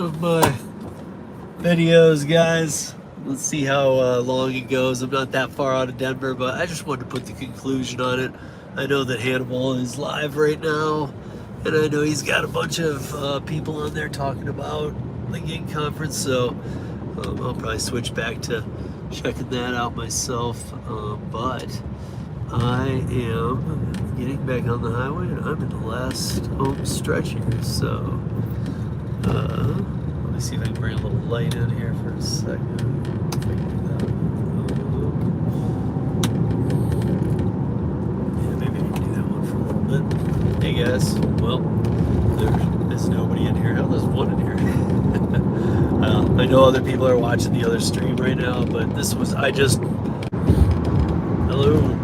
of my videos, guys. Let's see how long it goes. I'm not that far out of Denver, but I just wanted to put the conclusion on it. I know that Hannibal is live right now, and I know he's got a bunch of people on there talking about the gig conference, so I'll probably switch back to checking that out myself. But I am getting back on the highway, and I'm in the last home stretch here, so let me see if I can bring a little light in here for a second. If I can do that. Yeah, maybe I can do that one for a little bit. Hey guys, well, there's nobody in here. Hell, there's one in here. I know other people are watching the other stream right now, but hello.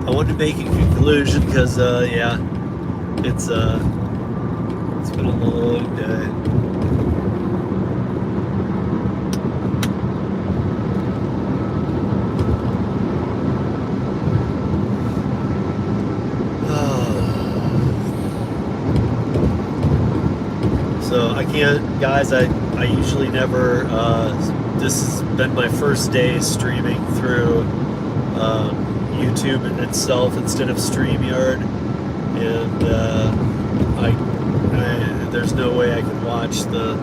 I wanted to make a conclusion because, yeah, it's been a long day. So I can't, guys, I usually never, this has been my first day streaming through YouTube in itself instead of StreamYard, and there's no way I can watch the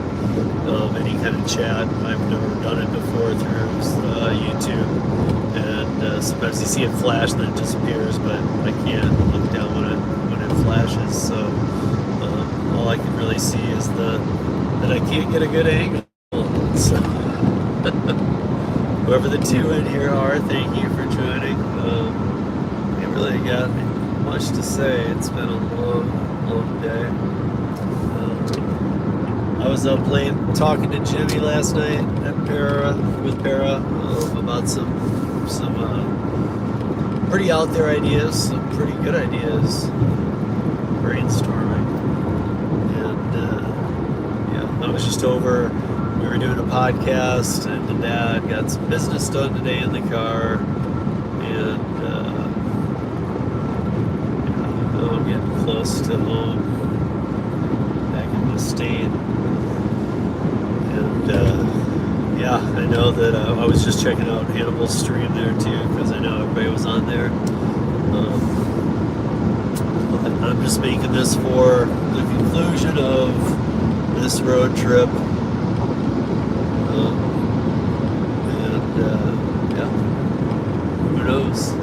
any kind of chat. I've never done it before through YouTube, and sometimes you see it flash and then it disappears, but I can't look down when it flashes, so all I can really see is that I can't get a good angle. So whoever the two in here are, thank you for joining. Ain't really got much to say. It's been a long day. I was up late talking to Jimmy last night with Para about some pretty out there ideas, some pretty good ideas, brainstorming, and yeah, I was just over. We were doing a podcast, and Dad got some business done today in the car, and I'm getting close to home, back in the state, and yeah, I know that I was just checking out Hannibal's stream there too, because I know everybody was on there. I'm just making this for the conclusion of this road trip. Yeah, who knows?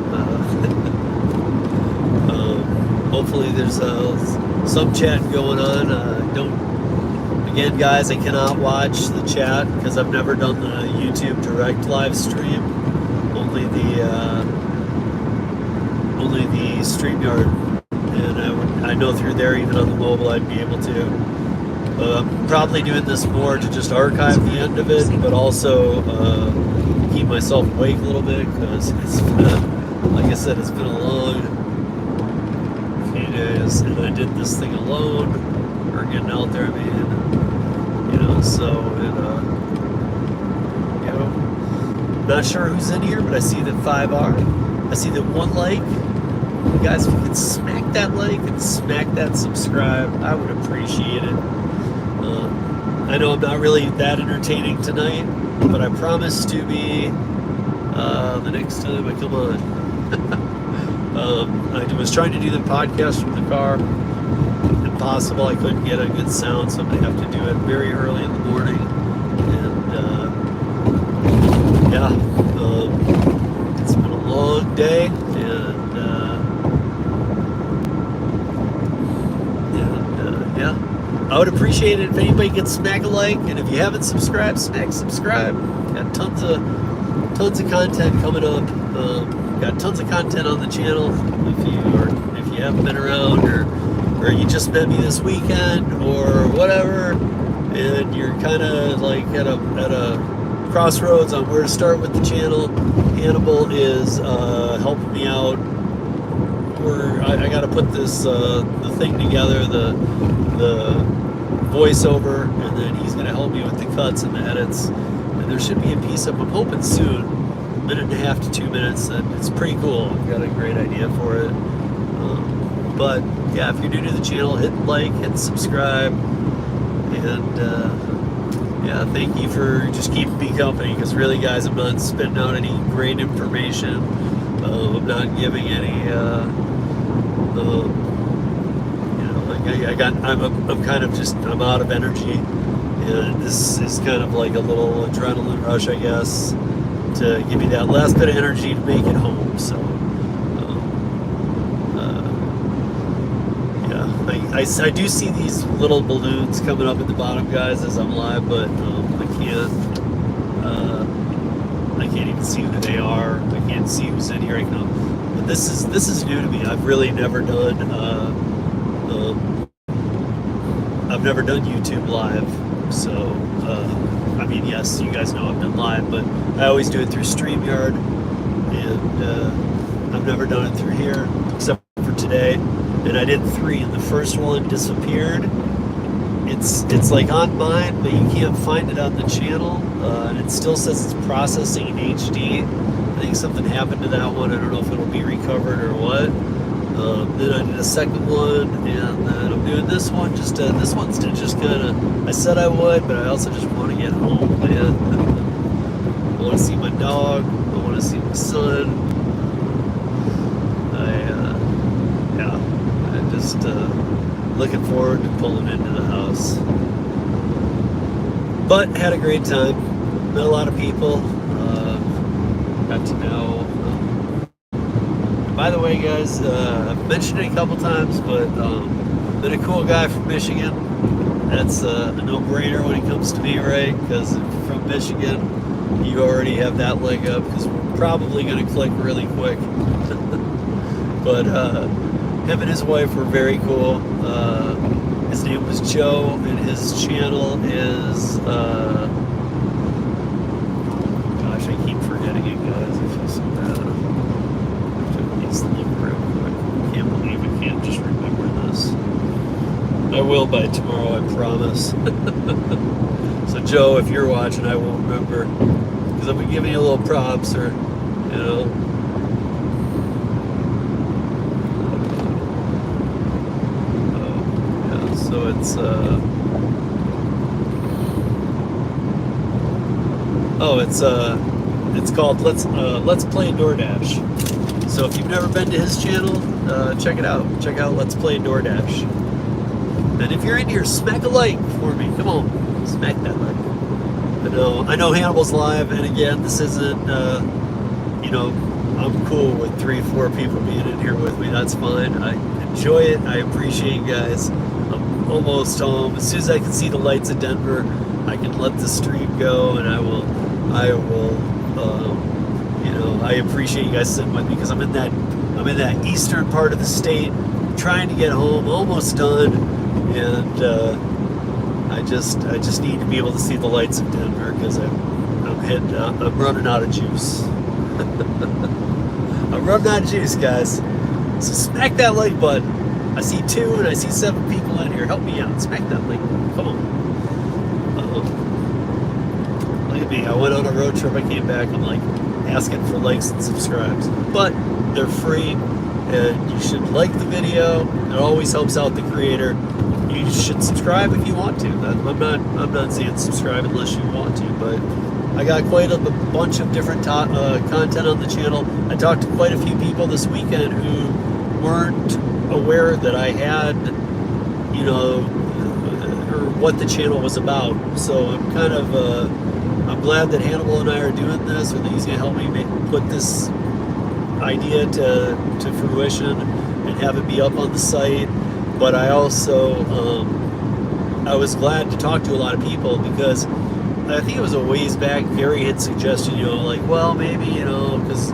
Hopefully there's some chat going on. Again, guys, I cannot watch the chat because I've never done the YouTube direct live stream. Only the StreamYard, and I know through there, even on the mobile, I'd be able to. I'm probably doing this more to just archive the end of it, but also keep myself awake a little bit, because it's like I said, it's been a long few days, and I did this thing alone. We're getting out there, man. So not sure who's in here, but I see that 5 are. I see that 1 like. You guys, if you could smack that like and smack that subscribe, I would appreciate it. I know I'm not really that entertaining tonight, but I promise to be the next time I come on. I was trying to do the podcast from the car. Impossible. I couldn't get a good sound, so I'm going to have to do it very early in the morning. And yeah, it's been a long day, and yeah. I would appreciate it if anybody could smack a like, and if you haven't subscribed, smack subscribe. Got tons of content coming up. Got tons of content on the channel. If you haven't been around, or you just met me this weekend or whatever, and you're kind of like at a crossroads on where to start with the channel, Hannibal is helping me out. I got to put this the thing together, the voiceover, and then he's going to help me with the cuts and the edits, and there should be a piece up, I'm hoping soon, 1.5 to 2 minutes, and it's pretty cool. I've got a great idea for it. But yeah, if you're new to the channel, hit like, hit subscribe, and thank you for just keeping me company, because really, guys, I'm not spitting out any great information. I'm not giving any, I'm kind of just, I'm out of energy, and this is kind of like a little adrenaline rush, I guess, to give me that last bit of energy to make it home. So, I do see these little balloons coming up at the bottom, guys, as I'm live, but I can't even see who they are. I can't see who's in here right now. But this is new to me. I've really never done YouTube live. So I mean, yes, you guys know I've done live, but I always do it through StreamYard, and I've never done it through here except for today. And I did 3, and the first one disappeared. It's like on mine, but you can't find it on the channel, and it still says it's processing in HD. I think something happened to that one. I don't know if it'll be recovered or what. Then I did a second one, and then I'm doing this one. This one's to just kind of, I said I would, but I also just want to get home, man. I want to see my dog. I want to see my son. Just looking forward to pulling into the house. But had a great time. Met a lot of people. Got to know. By the way, guys, I've mentioned it a couple times, but been a cool guy from Michigan. That's a no-brainer when it comes to me, right? Because from Michigan, you already have that leg up, because we're probably going to click really quick. But him and his wife were very cool. His name was Joe, and his channel is, gosh, I keep forgetting it, guys. I feel so bad. I need to look real quick. I can't believe I can't just remember this. I will by tomorrow, I promise. So Joe, if you're watching, I will remember, because I'm giving you a little props, or, you know. So it's called Let's Play DoorDash. So if you've never been to his channel, check it out. Check out Let's Play DoorDash. And if you're in here, smack a like for me. Come on, smack that like. I know Hannibal's live, and again, this isn't. I'm cool with 3 or 4 people being in here with me. That's fine. I enjoy it. I appreciate you guys. I'm almost home. As soon as I can see the lights of Denver, I can let the stream go, and I will. I appreciate you guys sitting with me, because I'm in that eastern part of the state, trying to get home, almost done, and I just need to be able to see the lights of Denver, because I'm running out of juice. I'm running out of juice, guys. So smack that like button. I see 2 and I see 7 people in here. Help me out. Smack that like button. Come on. Look at me. I went on a road trip. I came back. I'm like asking for likes and subscribes. But they're free, and you should like the video. It always helps out the creator. You should subscribe if you want to. I'm not saying subscribe unless you want to, but I got quite a bunch of different content on the channel. I talked to quite a few people this weekend who weren't aware that I had, or what the channel was about. So I'm kind of, I'm glad that Hannibal and I are doing this, or that he's going to help me put this idea to fruition and have it be up on the site. But I also, I was glad to talk to a lot of people, because I think it was a ways back, Gary had suggested, well, maybe, because,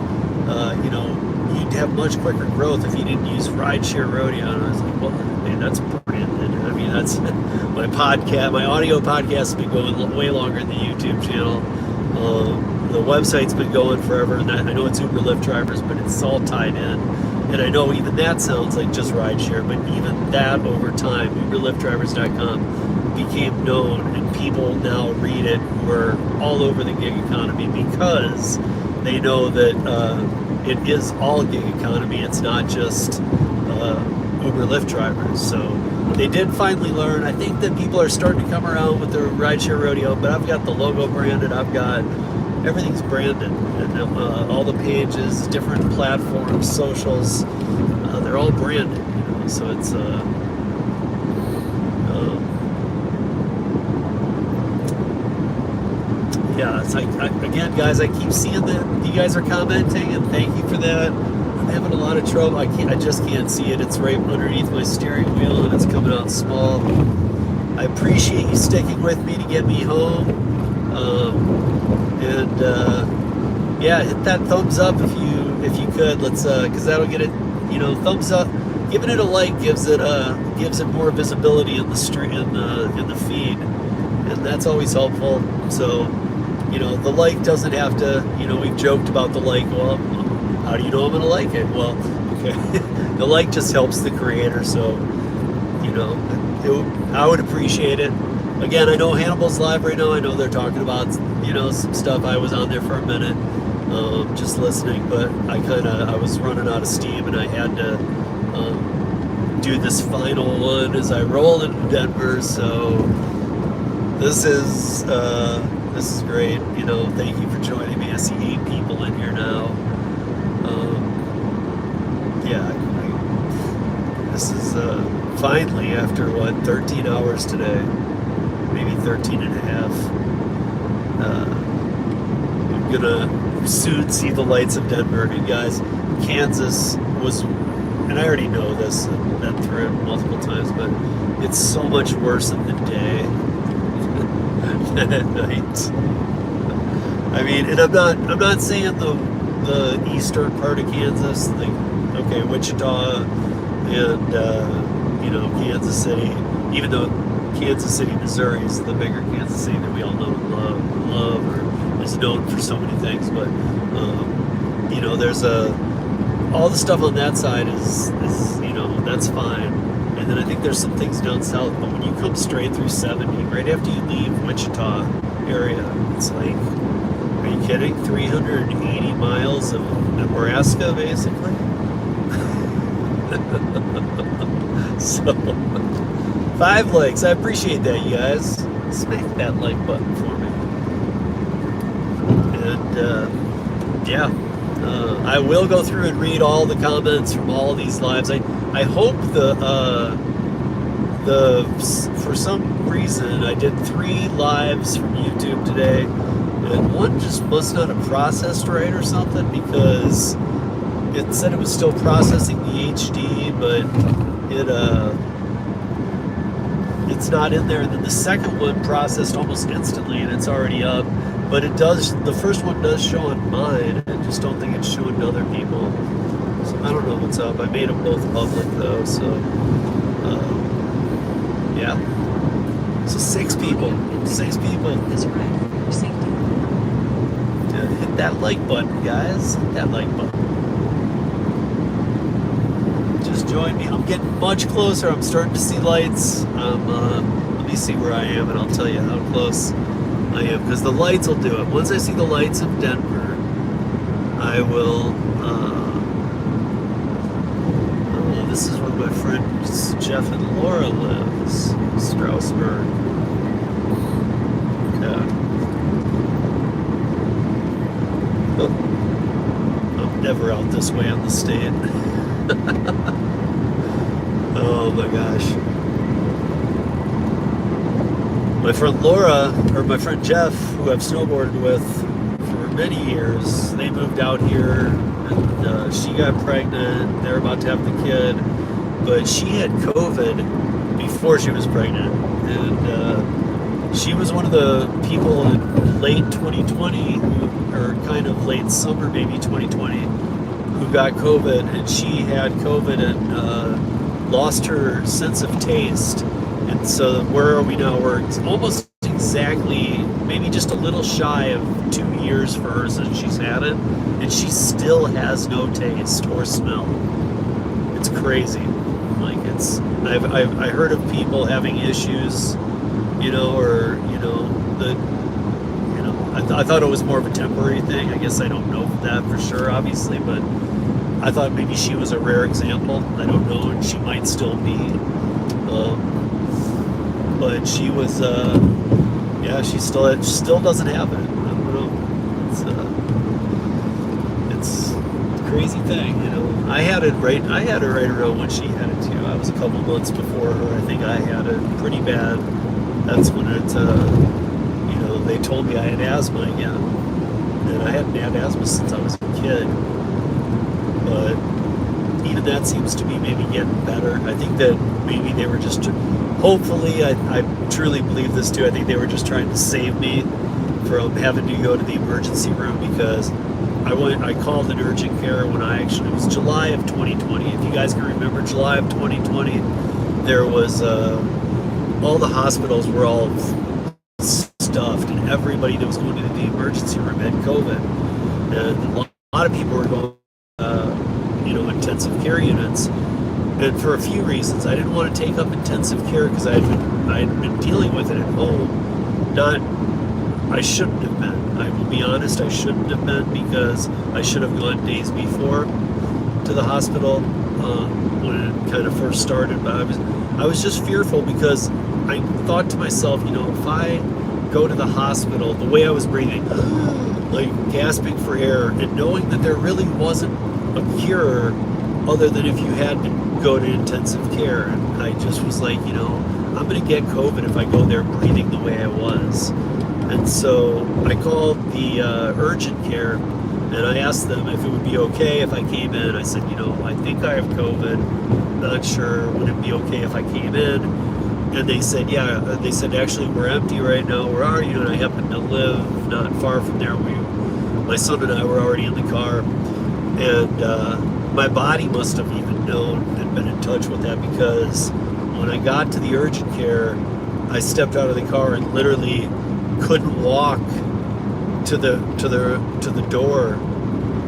you'd have much quicker growth if you didn't use Rideshare Rodeo. And I was like, well, man, that's branded. I mean, that's my podcast, my audio podcast has been going way longer than the YouTube channel. The website's been going forever, and I know it's Uber Lyft drivers, but it's all tied in. And I know even that sounds like just Rideshare, but even that over time, UberLyftDrivers.com became known, and people now read it who are all over the gig economy, because they know that it is all gig economy. It's not just Uber Lyft drivers. So they did finally learn. I think that people are starting to come around with the Rideshare Rodeo, but I've got the logo branded. I've got everything's branded, and all the pages, different platforms, socials, they're all branded. So it's yeah, it's like, again, guys, I keep seeing that you guys are commenting, and thank you for that. I'm having a lot of trouble. I just can't see it. It's right underneath my steering wheel, and it's coming out small. I appreciate you sticking with me to get me home. Yeah, hit that thumbs up if you could. Let's because that'll get it. Thumbs up. Giving it a like gives it more visibility in the stream in the feed, and that's always helpful. So, the like doesn't have to. We've joked about the like. Well, how do you know I'm gonna like it? Well, okay, the like just helps the creator. So, I would appreciate it. Again, I know Hannibal's live right now. I know they're talking about some stuff. I was on there for a minute, just listening, but I was running out of steam, and I had to do this final one as I roll into Denver. So this is great. Thank you for joining me. I see 8 people in here now. This is finally, after 13 hours today, maybe 13 and a half. I'm gonna soon see the lights of Denver. And guys, Kansas was, and I already know this, I've been through it multiple times, but it's so much worse in the day than at night. I mean, and I'm not saying the eastern part of Kansas, Wichita and Kansas City, even though Kansas City, Missouri is the bigger Kansas City that we all know and love, or is known for so many things, but there's all the stuff on that side is that's fine. And then I think there's some things down south, but when you come straight through 70, right after you leave Wichita area, it's like, are you kidding? 380 miles of Nebraska, basically. So, 5 likes. I appreciate that, you guys. Smack that like button for me. And I will go through and read all the comments from all these lives. I hope for some reason I did 3 lives from YouTube today, and one just must not have processed right or something, because it said it was still processing the HD, but it's not in there. And then the second one processed almost instantly, and it's already up. But it does. The first one does show on mine. I just don't think it's showing to other people. So I don't know what's up. I made them both public though. So yeah. So 6 people. 6 people. Is right for safety. Yeah, hit that like button, guys. Hit that like button. Just join me. I'm getting much closer. I'm starting to see lights. Let me see where I am, and I'll tell you how close I am, because the lights will do it. Once I see the lights of Denver, I will. This is where my friends Jeff and Laura lives, Strasburg. Yeah. I'm never out this way on the state. Oh my gosh. My friend Laura, or my friend Jeff, who I've snowboarded with for many years, they moved out here, and she got pregnant. They're about to have the kid, but she had COVID before she was pregnant, and she was one of the people in late 2020, or kind of late summer, maybe 2020, who got COVID, and she had COVID and lost her sense of taste. And so where are we now? We're almost exactly, maybe just a little shy of 2 years for her since she's had it, and she still has no taste or smell. It's crazy. Like, it's, I heard of people having issues, I thought it was more of a temporary thing. I guess I don't know that for sure, obviously, but I thought maybe she was a rare example. I don't know, and she might still be. But she was, yeah, she still doesn't have it. I don't know. It's a crazy thing, you know. I had it right around when she had it too. I was a couple months before her. I think I had it pretty bad. That's when it, you know, they told me I had asthma again. And I hadn't had asthma since I was a kid. But even that seems to be maybe getting better. I think that maybe they were just, hopefully, I truly believe this too, I think they were just trying to save me from having to go to the emergency room, because I called an urgent care when it was July of 2020. If you guys can remember, July of 2020, there was, all the hospitals were all stuffed, and everybody that was going to the emergency room had COVID. And a lot of people were going, you know, intensive care units. And for a few reasons, I didn't want to take up intensive care because I had been dealing with it at home. I shouldn't have been. I will be honest, I shouldn't have been, because I should have gone days before to the hospital when it kind of first started. But I was just fearful, because I thought to myself, you know, if I go to the hospital, the way I was breathing, like gasping for air, and knowing that there really wasn't a cure other than if you had to go to intensive care. And I just was like, you know, I'm going to get COVID if I go there breathing the way I was. And so I called the urgent care, and I asked them if it would be okay if I came in. I said, you know, I think I have COVID. Not sure. Would it be okay if I came in? And they said, yeah. They said, actually, we're empty right now. Where are you? And I happen to live not far from there. My son and I were already in the car. And my body must have even known and been in touch with that, because when I got to the urgent care, I stepped out of the car and literally couldn't walk to the door.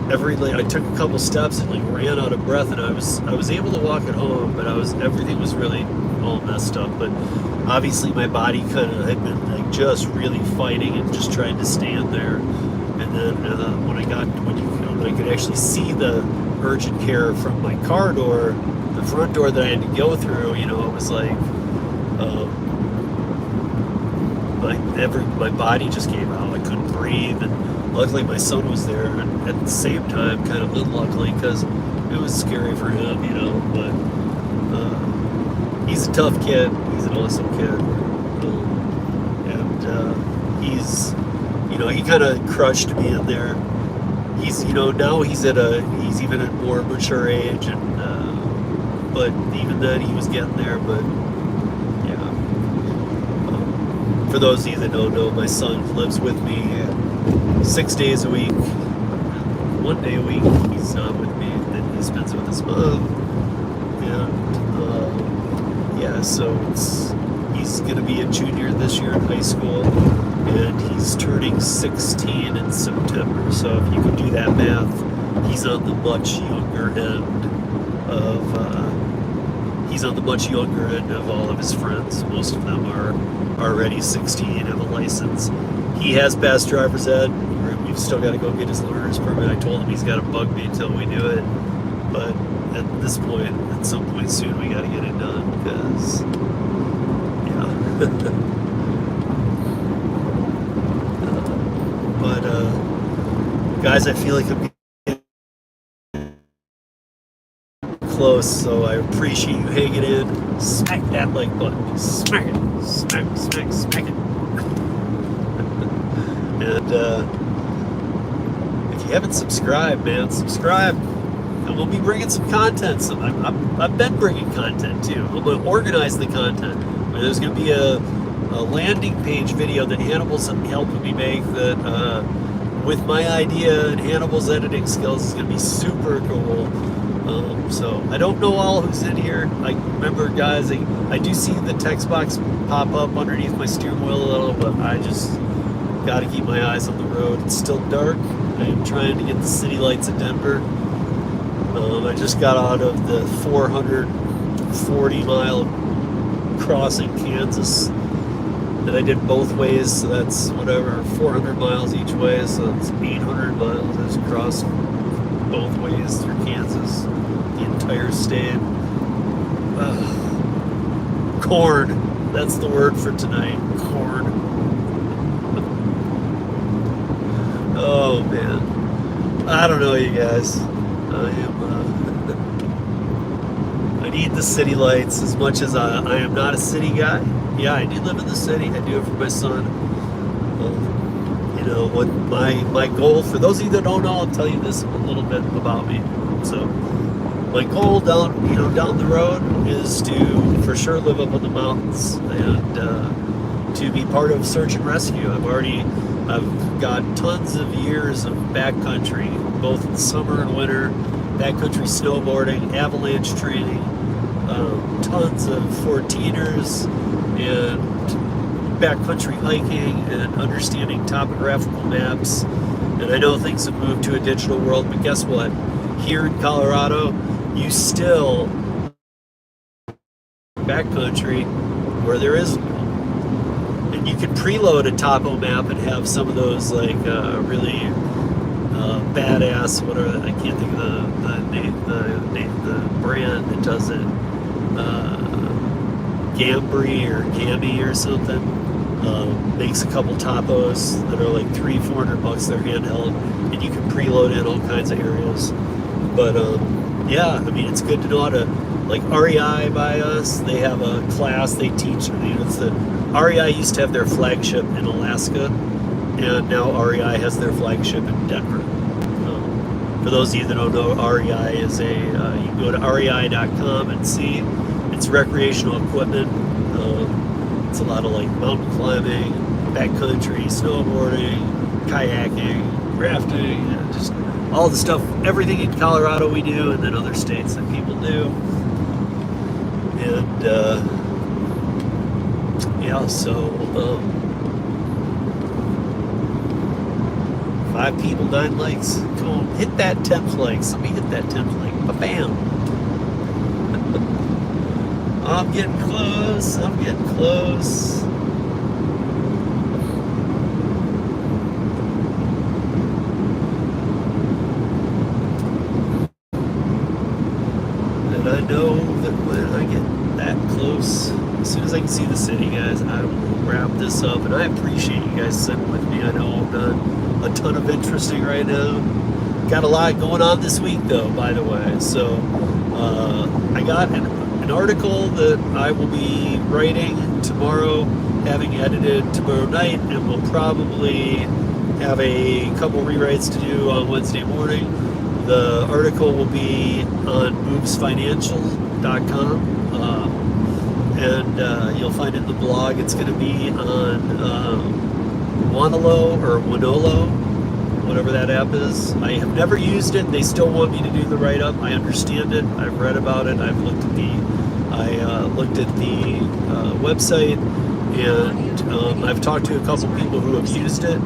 I took a couple steps and like ran out of breath, and I was able to walk at home, but everything was really all messed up. But obviously my body kind of had been like just really fighting and just trying to stand there. And then when I could actually see the urgent care from my car door, the front door that I had to go through, you know, it was like my body just gave out. I couldn't breathe, and luckily my son was there, and at the same time, kind of unluckily, because it was scary for him, you know. But he's a tough kid. He's an awesome kid, and he's, you know, he kind of crushed me in there. He's, you know, now he's even at more mature age, and but even then he was getting there. But yeah, for those of you that don't know, my son lives with me 6 days a week. 1 day a week he's not with me, and then he spends it with his mom. And yeah, so he's gonna be a junior this year in high school, and he's turning 16 in September. So if you can do that math, he's on the much younger end of all of his friends. Most of them are already 16, have a license. He has passed driver's ed. We've still got to go get his learner's permit. I told him he's got to bug me until we do it. But at this point, at some point soon, we got to get it done, because yeah. But guys, I feel like I'm getting close, so I appreciate you hanging in. Smack that like button. Smack it. Smack it. And if you haven't subscribed, man, subscribe. And we'll be bringing some content. I've been bringing content too. I'm going to organize the content. There's going to be a landing page video that Hannibal's helping me make, that with my idea and Hannibal's editing skills is going to be super cool. So I don't know all who's in here. I remember, guys, I do see the text box pop up underneath my steering wheel a little, but I just got to keep my eyes on the road. It's still dark. I am trying to get the city lights of Denver. I just got out of the 440-mile crossing Kansas that I did both ways, so that's whatever, 400 miles each way, so it's 800 miles. I just crossed both ways through Kansas, the entire state. Corn. That's the word for tonight. Corn. Oh man, I don't know, you guys. I am. I need the city lights as much as I am not a city guy. Yeah, I do live in the city. I do it for my son. You know what my goal, for those of you that don't know, I'll tell you this a little bit about me. So my goal down the road is to for sure live up in the mountains and to be part of search and rescue. I've got tons of years of backcountry, both in summer and winter, backcountry snowboarding, avalanche training, tons of 14ers, and backcountry hiking and understanding topographical maps. And I know things have moved to a digital world, but guess what? Here in Colorado, you still backcountry where there is no. And you can preload a topo map and have some of those like really badass, whatever, I can't think of the brand that does it, Gambry or Gammy or something. Makes a couple topos that are like $300-400. They're handheld, and you can preload in all kinds of areas. But yeah, I mean, it's good to know how to, like REI by us, they have a class they teach. It's the REI used to have their flagship in Alaska, and now REI has their flagship in Denver. For those of you that don't know, REI is you can go to rei.com and see. It's recreational equipment. It's a lot of like mountain climbing, backcountry, snowboarding, kayaking, rafting, just all the stuff, everything in Colorado we do, and then other states that people do. And yeah, so 5 people, 9 likes. Come on, hit that 10th like. Somebody hit that 10th like. Ba-bam. I'm getting close. I'm getting close. And I know that when I get that close, as soon as I can see the city, guys, I will wrap this up. And I appreciate you guys sitting with me. I know I'm not a ton of interesting right now. Got a lot going on this week, though, by the way. So I got an article that I will be writing tomorrow, having edited tomorrow night, and we'll probably have a couple rewrites to do on Wednesday morning. The article will be on movesfinancial.com, and you'll find it in the blog. It's going to be on Wanolo, whatever that app is. I have never used it. They still want me to do the write-up. I understand it. I've read about it. I've looked at the website, and I've talked to a couple people who have used it,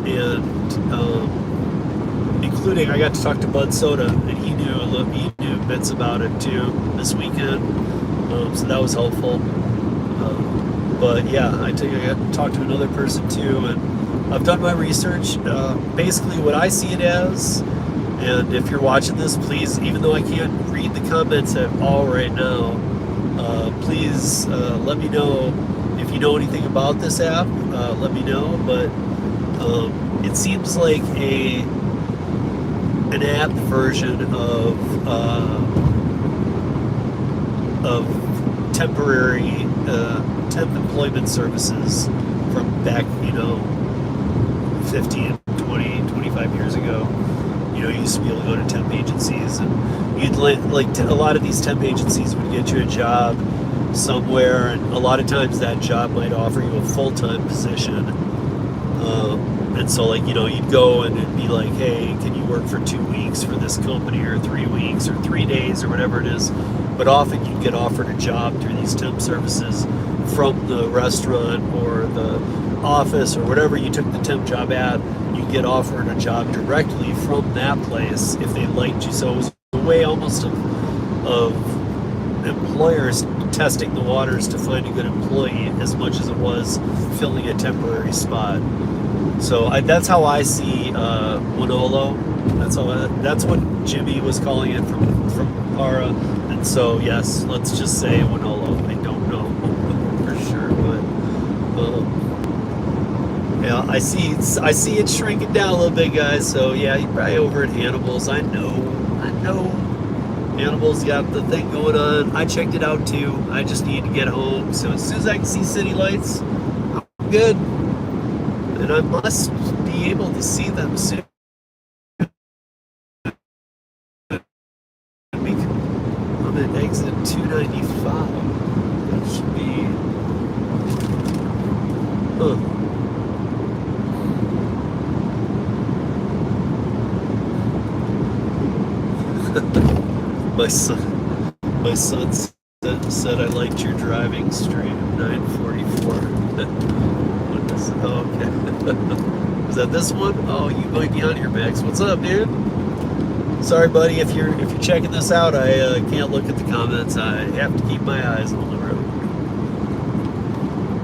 and including I got to talk to Bud Soda, and he knew bits about it too this weekend, so that was helpful. But yeah, I got to talk to another person too, and I've done my research. Basically, what I see it as, and if you're watching this, please, even though I can't read the comments at all right now, please let me know if you know anything about this app. Let me know. But it seems like an app version of temporary temp employment services from back, 15, 20, 25 years ago. You used to be able to go to temp agencies, and you'd a lot of these temp agencies would get you a job somewhere, and a lot of times that job might offer you a full-time position. And so, you'd go and it'd be like, hey, can you work for 2 weeks for this company, or 3 weeks, or 3 days, or whatever it is. But often you'd get offered a job through these temp services from the restaurant or the office or whatever you took the temp job at. You'd get offered a job directly from that place if they liked you. So it was a way almost of employers testing the waters to find a good employee, as much as it was filling a temporary spot. So that's how I see Wanolo. That's what Jimmy was calling it from Para. And so yes, let's just say Wanolo. I don't know. Yeah, I see it shrinking down a little bit, guys. So yeah, you're probably over at Hannibal's. I know. Hannibal's got the thing going on. I checked it out too. I just need to get home. So as soon as I can see city lights, I'm good. And I must be able to see them soon. I'm at exit 295. That should be. Huh. My son said I liked your driving stream. 944. What is it? Oh, okay. Is that this one? Oh, you might be on here, Max. What's up, dude? Sorry, buddy. If you're checking this out, I can't look at the comments. I have to keep my eyes on the road.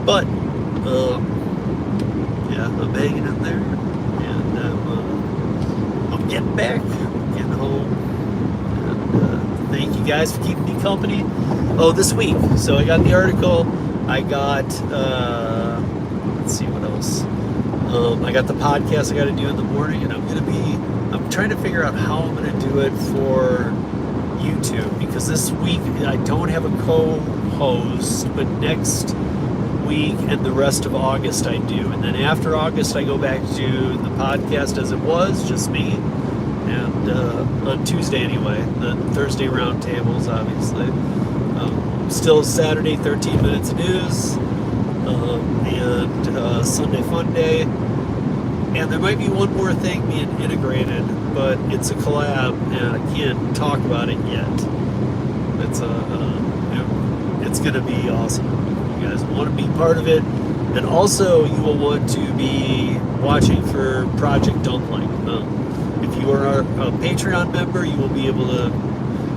But yeah, I'm hanging in there, and I'm getting back, getting home. Thank you guys for keeping me company. Oh, this week. So I got the article. I got, let's see what else. I got the podcast I got to do in the morning, and I'm trying to figure out how I'm going to do it for YouTube, because this week I don't have a co-host, but next week and the rest of August I do. And then after August I go back to the podcast as it was, just me. And on Tuesday anyway, the Thursday roundtables, obviously. Still Saturday, 13 minutes of news, and Sunday Fun Day. And there might be one more thing being integrated, but it's a collab, and I can't talk about it yet. It's going to be awesome. You guys want to be part of it, and also you will want to be watching for Project Dumpling. If you are a Patreon member, you will be able to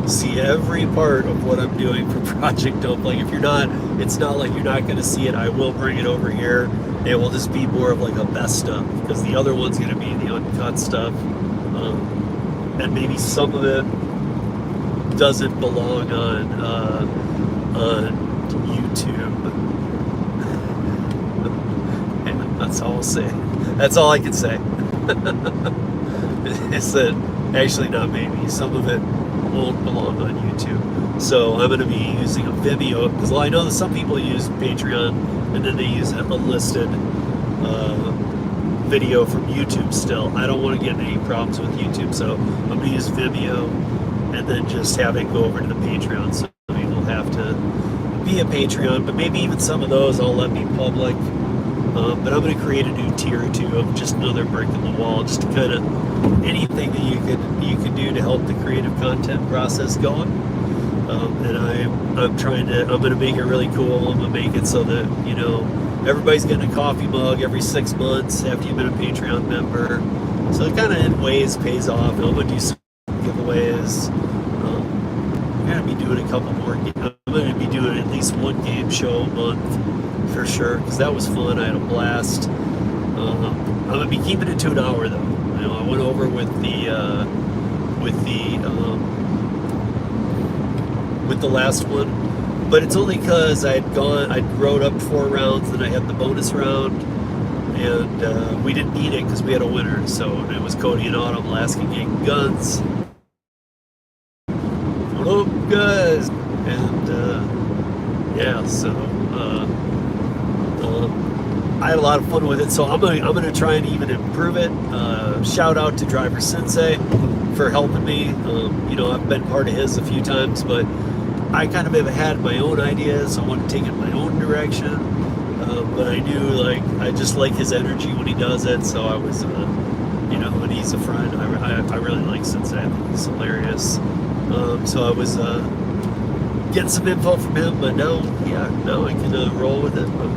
see every part of what I'm doing for Project Dumpling. If you're not, it's not like you're not going to see it. I will bring it over here. It will just be more of like a best stuff, because the other one's going to be the uncut stuff. And maybe some of it doesn't belong on YouTube. Yeah, that's all I'll say. That's all I can say. Is that actually not maybe, some of it won't belong on YouTube. So I'm going to be using a Vimeo, because I know that some people use Patreon and then they use a listed video from YouTube still. I don't want to get any problems with YouTube, so I'm going to use Vimeo and then just have it go over to the Patreon. So you'll have to be a Patreon, but maybe even some of those I'll let be public. But I'm going to create a new tier or two of just another brick in the wall, just to kind of anything that you could do to help the creative content process going. And I'm going to make it really cool. I'm going to make it so that, everybody's getting a coffee mug every 6 months after you've been a Patreon member. So it kind of in ways pays off. And I'm going to do some giveaways. I'm going to be doing a couple more games. I'm going to be doing at least one game show a month for sure, because that was fun. I had a blast. I'm going to be keeping it to an hour though. I went over with the last one, but it's only because I'd rode up 4 rounds, then I had the bonus round, and we didn't need it because we had a winner. So it was Cody and Autumn, Alaska Gang Guns. What up, guys? And yeah, so I had a lot of fun with it. So I'm gonna try and even improve it. Shout out to Driver Sensei for helping me. I've been part of his a few times, but I kind of have had my own ideas. I want to take it my own direction, but I knew I just like his energy when he does it. So I was, and he's a friend. I really like Sensei. I think he's hilarious. So I was getting some info from him, but now I can roll with it. But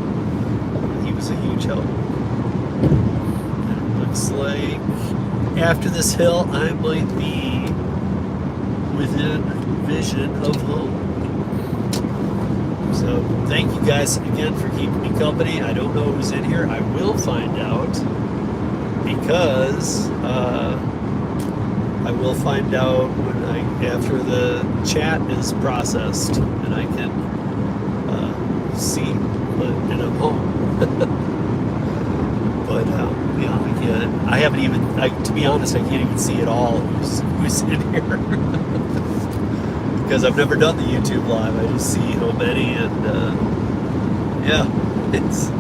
he was a huge help. And it looks like after this hill, I might be within vision of home. So thank you guys again for keeping me company. I don't know who's in here. I will find out, because I will find out after the chat is processed, and I can see, and I'm home. But but yeah, I haven't even. To be honest, I can't even see it all. Who's in here? Because I've never done the YouTube live. I just see how many, and yeah, it's.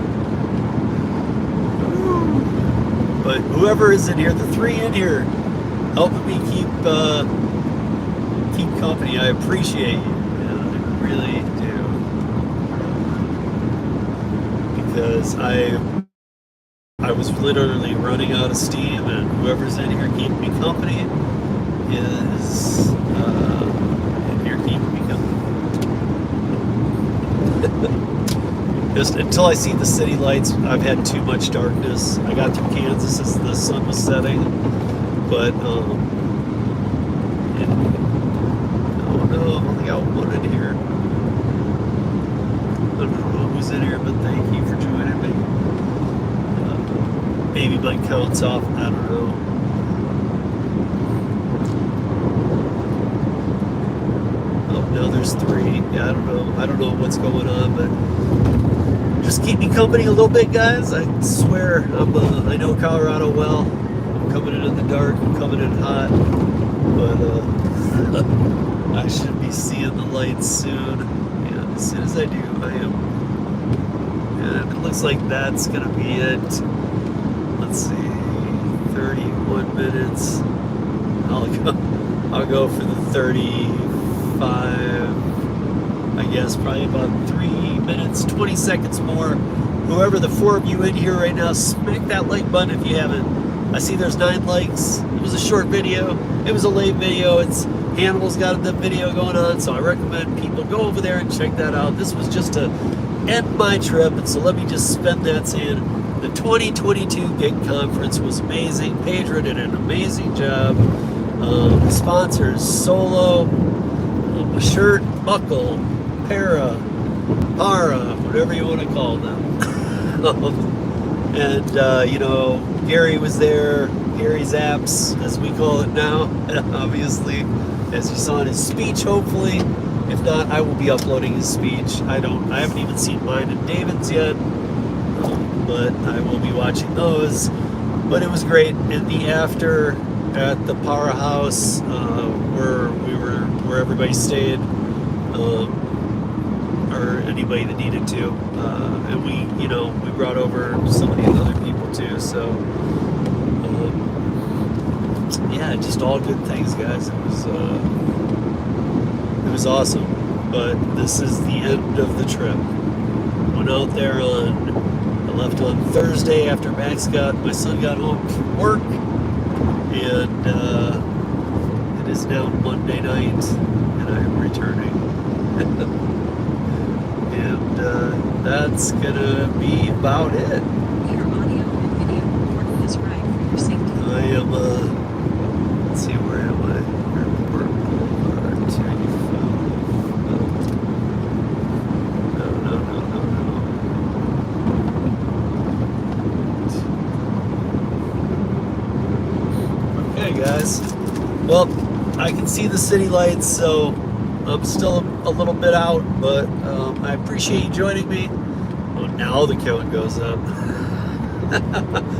But whoever is in here, the three in here, helping me keep company. I appreciate you. Yeah, I really do. Because I was literally running out of steam, and whoever's in here keeping me company is in here keeping me company. Just until I see the city lights, I've had too much darkness. I got through Kansas as the sun was setting, but oh no, I've only got one in here. I don't know who's in here, but thank you for joining me. Maybe my count's off. I don't know. Oh no, there's three. Yeah, I don't know. I don't know what's going on, but just keep me company a little bit, guys. I swear, I know Colorado well. I'm coming in the dark. I'm coming in hot, but I should be seeing the lights soon. And as soon as I do, I am. And it looks like that's gonna be it. Let's see, 31 minutes. I'll go for the 35. I guess probably about 3 minutes, 20 seconds more. Whoever the four of you in here right now, smack that like button if you haven't. I see there's 9 likes. It was a short video. It was a late video. Hannibal's got the video going on, so I recommend people go over there and check that out. This was just to end my trip, and so let me just spend that saying the 2022 Gig Conference was amazing. Pedro did an amazing job. Sponsors, Solo, a shirt, Buckle, Para, whatever you want to call them. And, Gary was there, Gary's apps, as we call it now, obviously, as you saw in his speech, hopefully. If not, I will be uploading his speech. I haven't even seen mine and David's yet, but I will be watching those. But it was great. In the after at the powerhouse, where everybody stayed, or anybody that needed to, and we brought over some of the other people too. So yeah, just all good things, guys. It was awesome. But this is the end of the trip. Went out there I left on Thursday after my son got home from work, and it is now Monday night, and I am returning. And that's gonna be about it. Your audio and video recording is right for your safety. I am, let's see, where am I? Airport Boulevard, 285. No. Okay, guys. Well, I can see the city lights, so I'm still a little bit out, but I appreciate you joining me. Oh, now the count goes up.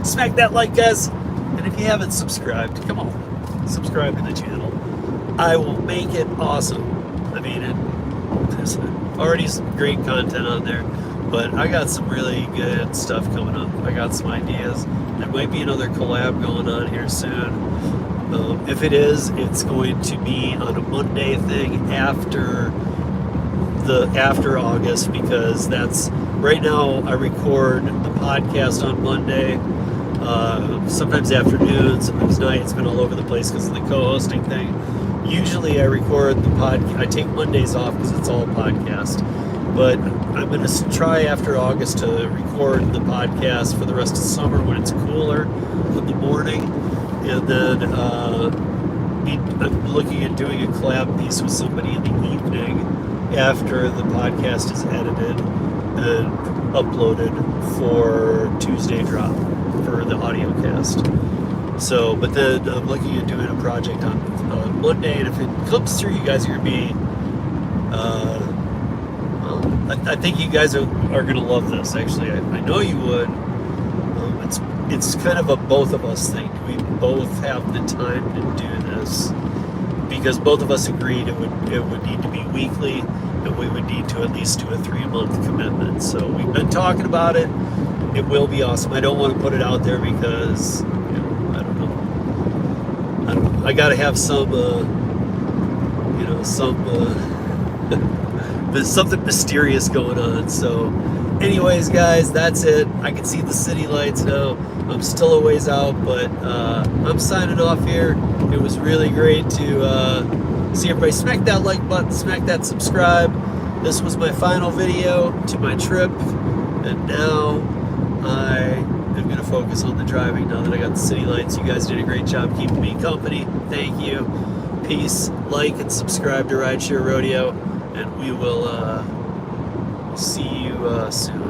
Smack that like, guys. And if you haven't subscribed, come on, subscribe to the channel. I will make it awesome. I mean, there's already some great content on there, but I got some really good stuff coming up. I got some ideas. There might be another collab going on here soon. If it is, it's going to be on a Monday thing after August, because that's right now. I record the podcast on Monday, sometimes afternoon, sometimes night. It's been all over the place because of the co-hosting thing. Usually I record the I take Mondays off because it's all podcast, but I'm going to try after August to record the podcast for the rest of summer when it's cooler in the morning. And then I'm looking at doing a collab piece with somebody in the evening after the podcast is edited and uploaded for Tuesday drop for the audio cast. So, but then I'm looking at doing a project on Monday, and if it comes through, you guys are going to be, I think you guys are going to love this, actually. I know you would. it's kind of a both of us thing. We both have the time to do this because both of us agreed it would need to be weekly, and we would need to at least do a 3-month commitment. So we've been talking about it. It will be awesome. I don't want to put it out there because I don't know. I got to have some there's something mysterious going on. So anyways, guys, that's it. I can see the city lights now. I'm still a ways out, but I'm signing off here. It was really great to see everybody. Smack that like button, smack that subscribe. This was my final video to my trip, and now I am going to focus on the driving now that I got the city lights. You guys did a great job keeping me company. Thank you. Peace. Like and subscribe to Rideshare Rodeo, and we will see you soon.